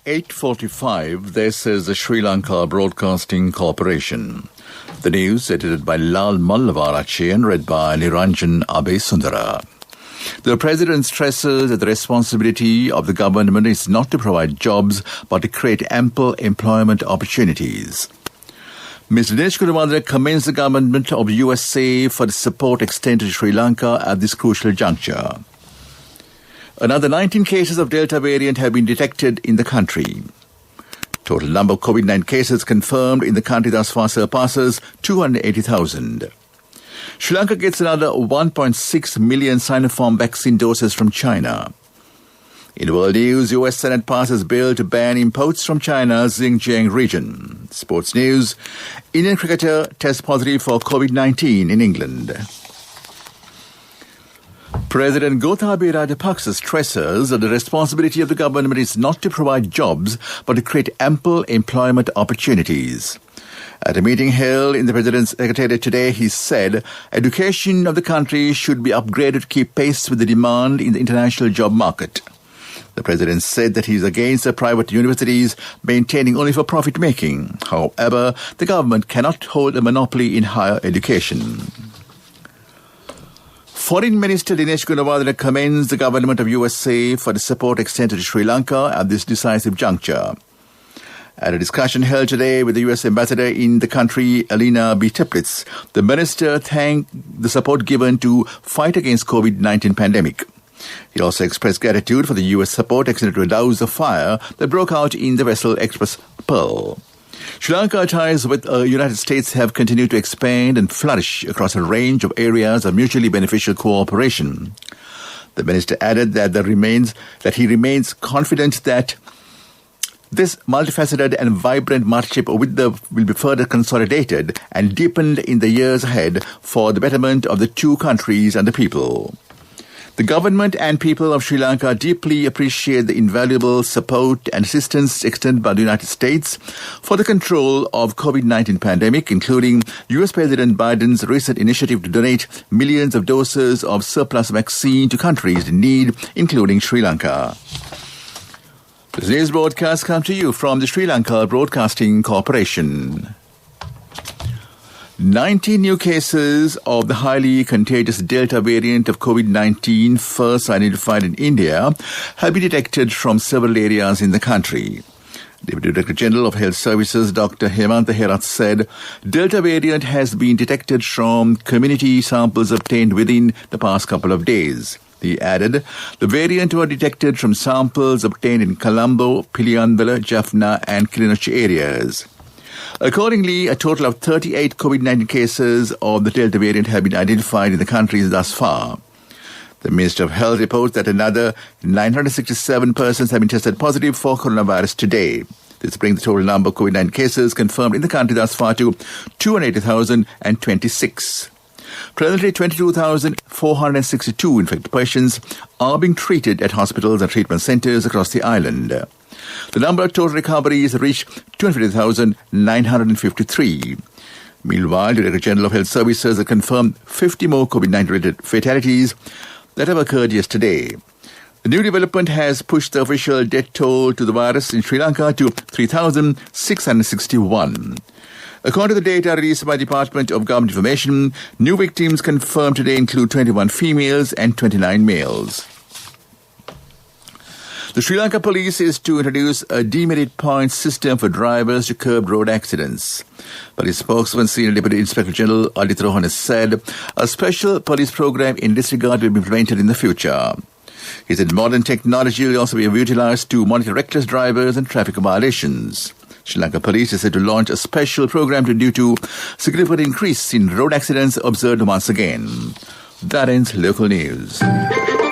8:45, this is the Sri Lanka Broadcasting Corporation. The news edited by Lal Mallavarachi and read by Niranjan Abesundara. The President stresses that the responsibility of the government is not to provide jobs but to create ample employment opportunities. Mr. Dinesh Gunawardene commends the government of USA for the support extended to Sri Lanka at this crucial juncture. Another 19 cases of Delta variant have been detected in the country. Total number of COVID-19 cases confirmed in the country thus far surpasses 280,000. Sri Lanka gets another 1.6 million Sinopharm vaccine doses from China. In world news, US Senate passes bill to ban imports from China's Xinjiang region. Sports news, Indian cricketer tests positive for COVID-19 in England. President Gotabaya Rajapaksa stresses that the responsibility of the government is not to provide jobs but to create ample employment opportunities. At a meeting held in the President's Secretariat today, he said education of the country should be upgraded to keep pace with the demand in the international job market. The President said that he is against the private universities maintaining only for profit making. However, the government cannot hold a monopoly in higher education. Foreign Minister Dinesh Gunawardene commends the government of USA for the support extended to Sri Lanka at this decisive juncture. At a discussion held today with the U.S. ambassador in the country, Alina B. Teplitz, the minister thanked the support given to fight against COVID-19 pandemic. He also expressed gratitude for the U.S. support extended to douse the fire that broke out in the vessel Express Pearl. Sri Lanka ties with the United States have continued to expand and flourish across a range of areas of mutually beneficial cooperation. The minister added that he remains confident that this multifaceted and vibrant partnership will be further consolidated and deepened in the years ahead for the betterment of the two countries and the people. The government and people of Sri Lanka deeply appreciate the invaluable support and assistance extended by the United States for the control of COVID-19 pandemic, including U.S. President Biden's recent initiative to donate millions of doses of surplus vaccine to countries in need, including Sri Lanka. This news broadcast comes to you from the Sri Lanka Broadcasting Corporation. 19 new cases of the highly contagious Delta variant of COVID-19 first identified in India have been detected from several areas in the country. Deputy Director General of Health Services Dr. Hemanta Herath said Delta variant has been detected from community samples obtained within the past couple of days. He added, the variant were detected from samples obtained in Colombo, Piliandala, Jaffna and Kilinochchi areas. Accordingly, a total of 38 COVID-19 cases of the Delta variant have been identified in the country thus far. The Ministry of Health reports that another 967 persons have been tested positive for coronavirus today. This brings the total number of COVID-19 cases confirmed in the country thus far to 280,026. Presently, 22,462 infected patients are being treated at hospitals and treatment centres across the island. The number of total recoveries reached 250,953. Meanwhile, the Director General of Health Services has confirmed 50 more COVID-19-related fatalities that have occurred yesterday. The new development has pushed the official death toll to the virus in Sri Lanka to 3,661. According to the data released by the Department of Government Information, new victims confirmed today include 21 females and 29 males. The Sri Lanka Police is to introduce a demerit point system for drivers to curb road accidents. Police spokesman Senior Deputy Inspector General Adit Rohan has said a special police program in this regard will be implemented in the future. He said modern technology will also be utilized to monitor reckless drivers and traffic violations. Sri Lanka Police is said to launch a special program due to significant increase in road accidents observed once again. That ends local news.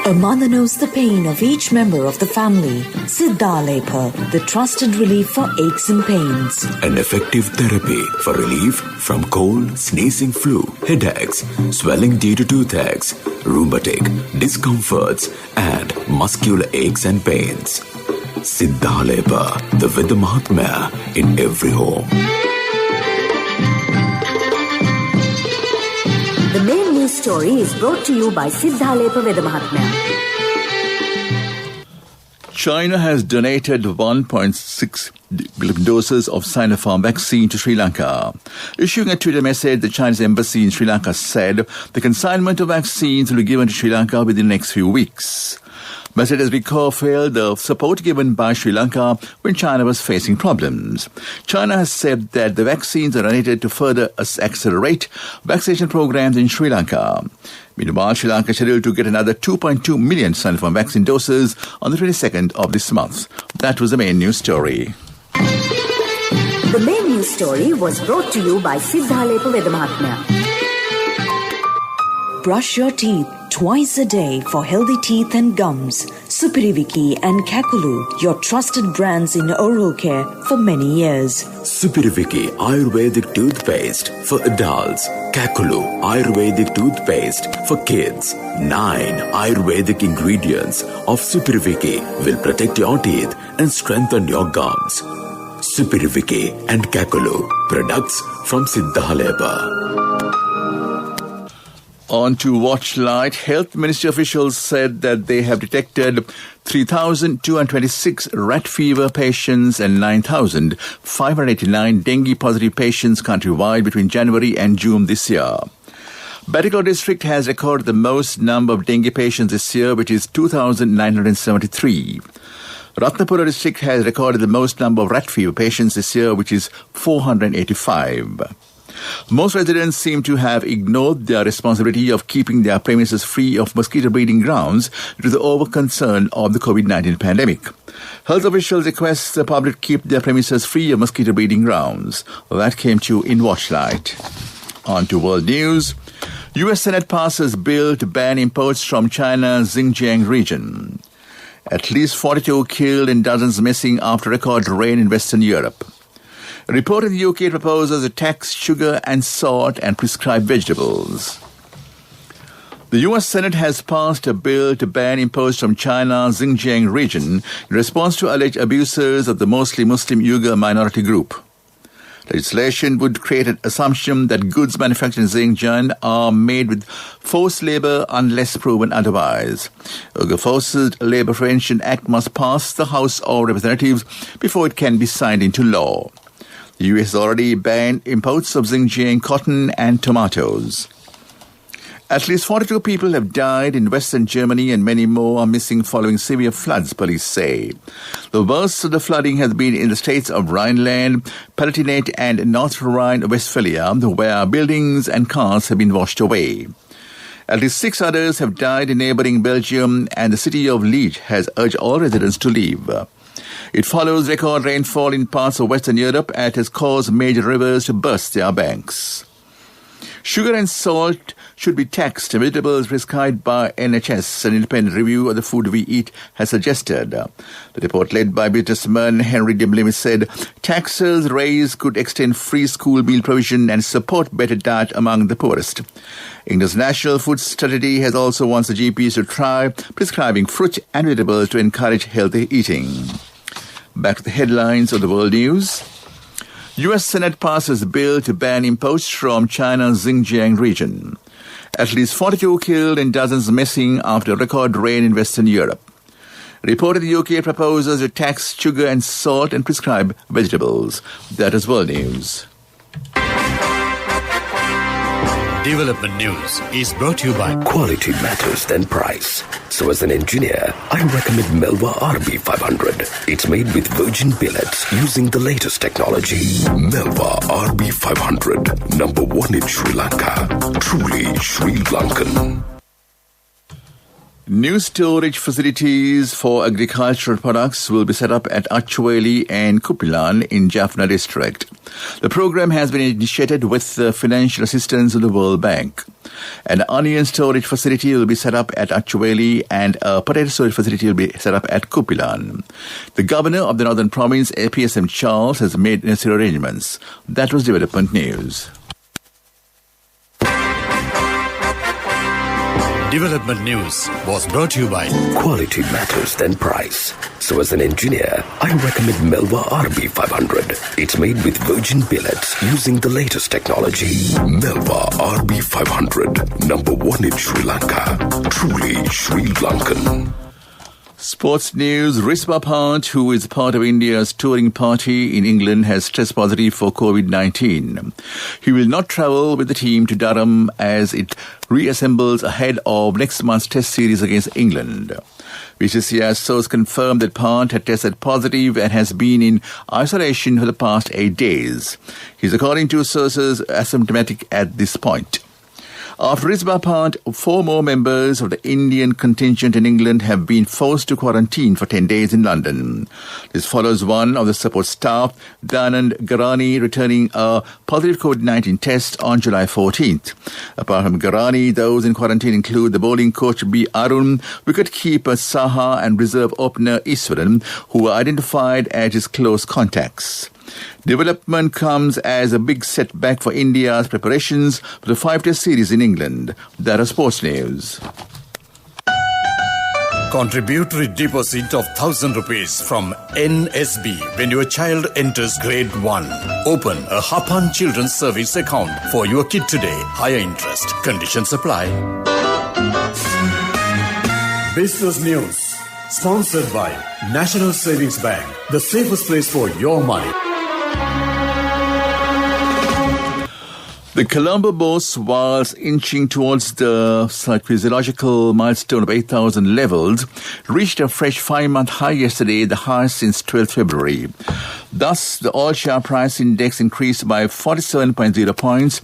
A mother knows the pain of each member of the family. Siddhalepa, the trusted relief for aches and pains. An effective therapy for relief from cold, sneezing, flu, headaches, swelling due to toothaches, rheumatic, discomforts, and muscular aches and pains. Siddhalepa, the Veda Mahatmya in every home. The main news story is brought to you by Siddhalepa Veda Mahatmya. China has donated 1.6 billion doses of Sinopharm vaccine to Sri Lanka. Issuing a Twitter message, the Chinese embassy in Sri Lanka said the consignment of vaccines will be given to Sri Lanka within the next few weeks. Message has recalled the support given by Sri Lanka when China was facing problems. China has said that the vaccines are donated to further accelerate vaccination programs in Sri Lanka. Meanwhile, Sri Lanka is scheduled to get another 2.2 million Sinopharm vaccine doses on the 22nd of this month. That was the main news story. The main news story was brought to you by Siddhalepa Vedamahatmya. Brush your teeth twice a day for healthy teeth and gums. Supiriviki and Kakulu, your trusted brands in oral care for many years. Supiriviki Ayurvedic toothpaste for adults. Kakulu Ayurvedic toothpaste for kids. 9 Ayurvedic ingredients of Supiriviki will protect your teeth and strengthen your gums. Supiriviki and Kakulu, products from Siddhalepa. On to Watchlight, Health Ministry officials said that they have detected 3,226 rat fever patients and 9,589 dengue positive patients countrywide between January and June this year. Batticaloa district has recorded the most number of dengue patients this year, which is 2,973. Ratnapura district has recorded the most number of rat fever patients this year, which is 485. Most residents seem to have ignored their responsibility of keeping their premises free of mosquito breeding grounds due to the over-concern of the COVID-19 pandemic. Health officials request the public to keep their premises free of mosquito breeding grounds. That came to you in Watchlight. On to world news. U.S. Senate passes bill to ban imports from China's Xinjiang region. At least 42 killed and dozens missing after record rain in Western Europe. A report in the UK proposes to tax sugar and salt and prescribe vegetables. The US Senate has passed a bill to ban imports from China's Xinjiang region in response to alleged abuses of the mostly Muslim Uyghur minority group. Legislation would create an assumption that goods manufactured in Xinjiang are made with forced labor unless proven otherwise. Uyghur Forced Labor Prevention Act must pass the House of Representatives before it can be signed into law. The U.S. has already banned imports of Xinjiang cotton and tomatoes. At least 42 people have died in Western Germany and many more are missing following severe floods, police say. The worst of the flooding has been in the states of Rhineland, Palatinate and North Rhine-Westphalia, where buildings and cars have been washed away. At least 6 others have died in neighboring Belgium, and the city of Liege has urged all residents to leave. It follows record rainfall in parts of Western Europe and has caused major rivers to burst their banks. Sugar and salt should be taxed. Vegetables prescribed by NHS, an independent review of the food we eat, has suggested. The report led by businessman Henry Dimlimi said taxes raised could extend free school meal provision and support better diet among the poorest. England's National Food Strategy has also wants the GPs to try prescribing fruit and vegetables to encourage healthy eating. Back to the headlines of the world news. U.S. Senate passes bill to ban imports from China's Xinjiang region. At least 42 killed and dozens missing after record rain in Western Europe. A report in the UK proposes to tax sugar and salt and prescribe vegetables. That is world news. Development News is brought to you by Quality matters than price. So as an engineer, I recommend Melva RB500. It's made with virgin billets using the latest technology. Melva RB500, number 1 in Sri Lanka. Truly Sri Lankan. New storage facilities for agricultural products will be set up at Achueli and Kupilan in Jaffna district. The program has been initiated with the financial assistance of the World Bank. An onion storage facility will be set up at Achueli and a potato storage facility will be set up at Kupilan. The governor of the Northern Province, APSM Charles, has made necessary arrangements. That was Development News. Development News was brought to you by Quality matters than price. So as an engineer, I recommend Melva RB500. It's made with virgin billets using the latest technology. Melva RB500, number 1 in Sri Lanka. Truly Sri Lankan. Sports news. Risma Pant, who is part of India's touring party in England, has tested positive for COVID-19. He will not travel with the team to Durham as it reassembles ahead of next month's test series against England. BCCI's source confirmed that Pant had tested positive and has been in isolation for the past 8 days. He's, according to sources, asymptomatic at this point. After Risma Pant, 4 more members of the Indian contingent in England have been forced to quarantine for 10 days in London. This follows one of the support staff, Danand Garani, returning a positive COVID-19 test on July 14th. Apart from Garani, those in quarantine include the bowling coach B. Arun, wicket-keeper Saha and reserve opener Iswaran, who were identified as his close contacts. Development comes as a big setback for India's preparations for the 5-test series in England. That is sports news. Contributory deposit of 1,000 rupees from NSB when your child enters grade 1. Open a Hapan Children's Service account for your kid today. Higher interest. Conditions apply. Business news. Sponsored by National Savings Bank. The safest place for your money. The Colombo boss, whilst inching towards the physiological milestone of 8,000 levels, reached a fresh 5-month high yesterday, the highest since 12th February. Thus, the oil share price index increased by 47.0 points,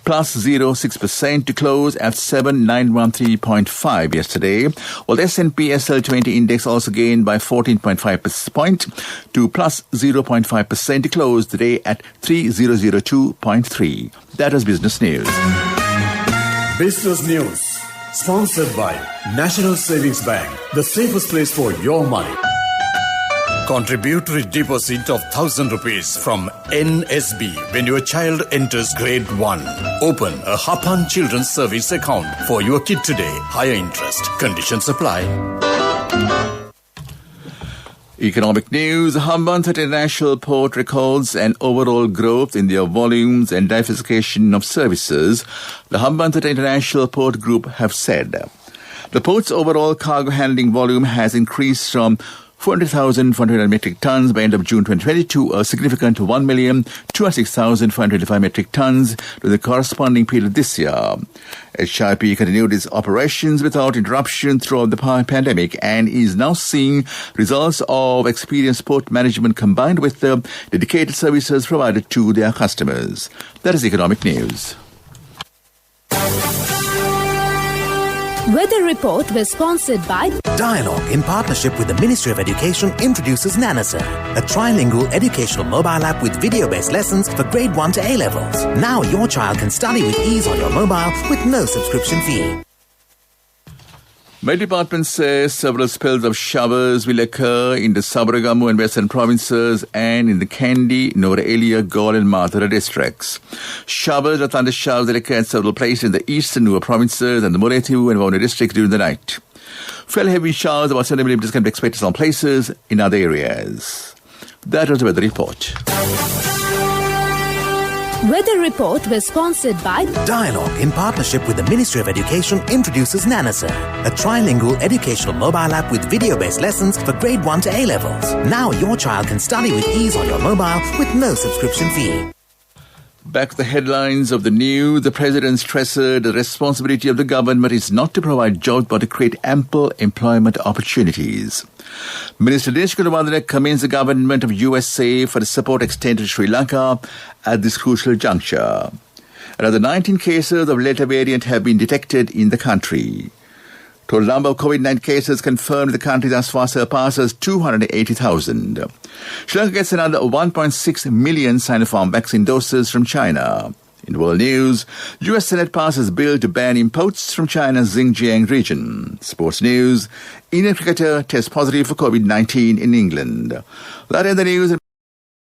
plus 0.6% to close at 7,913.5 yesterday, while the S&P SL20 index also gained by 14.5 points to plus 0.5% to close the day at 3,002.3. That is business news. Business news. Sponsored by National Savings Bank. The safest place for your money. Contributory deposit of 1,000 rupees from NSB when your child enters grade 1. Open a Hapan Children's Service account for your kid today. Higher interest. Conditions apply. Economic news. Hambantota International Port records an overall growth in their volumes and diversification of services, the Hambantota International Port Group have said. The port's overall cargo handling volume has increased from 400,400 metric tons by end of June 2022, a significant 1,206,525 metric tons to the corresponding period this year. HIP continued its operations without interruption throughout the pandemic and is now seeing results of experienced port management combined with the dedicated services provided to their customers. That is economic news. Weather Report was sponsored by Dialogue, in partnership with the Ministry of Education, introduces Nanasa, a trilingual educational mobile app with video-based lessons for grade 1 to A-levels. Now your child can study with ease on your mobile with no subscription fee. Met Department says several spells of showers will occur in the Sabaragamu and Western provinces and in the Kandy, Noraelia, Gaul and Mathura districts. Showers or thunder showers will occur at several places in the eastern Nuwa provinces and the Muretu and Vauna districts during the night. Fairly heavy showers, about 7 millimeters, can be expected in some places in other areas. That was the weather report. Weather Report was sponsored by Dialogue, in partnership with the Ministry of Education, introduces Nanasa, a trilingual educational mobile app with video-based lessons for grade 1 to A-levels. Now your child can study with ease on your mobile with no subscription fee. Back to the headlines of the news. The President stressed the responsibility of the government is not to provide jobs but to create ample employment opportunities. Minister Dinesh Gunawardene commends the government of USA for the support extended to Sri Lanka at this crucial juncture. Another 19 cases of Delta variant have been detected in the country. Total number of COVID-19 cases confirmed in the country thus far surpasses 280,000. Sri Lanka gets another 1.6 million Sinopharm vaccine doses from China. In world news, US Senate passes bill to ban imports from China's Xinjiang region. Sports news, Indian cricketer tests positive for COVID-19 in England. That is the news.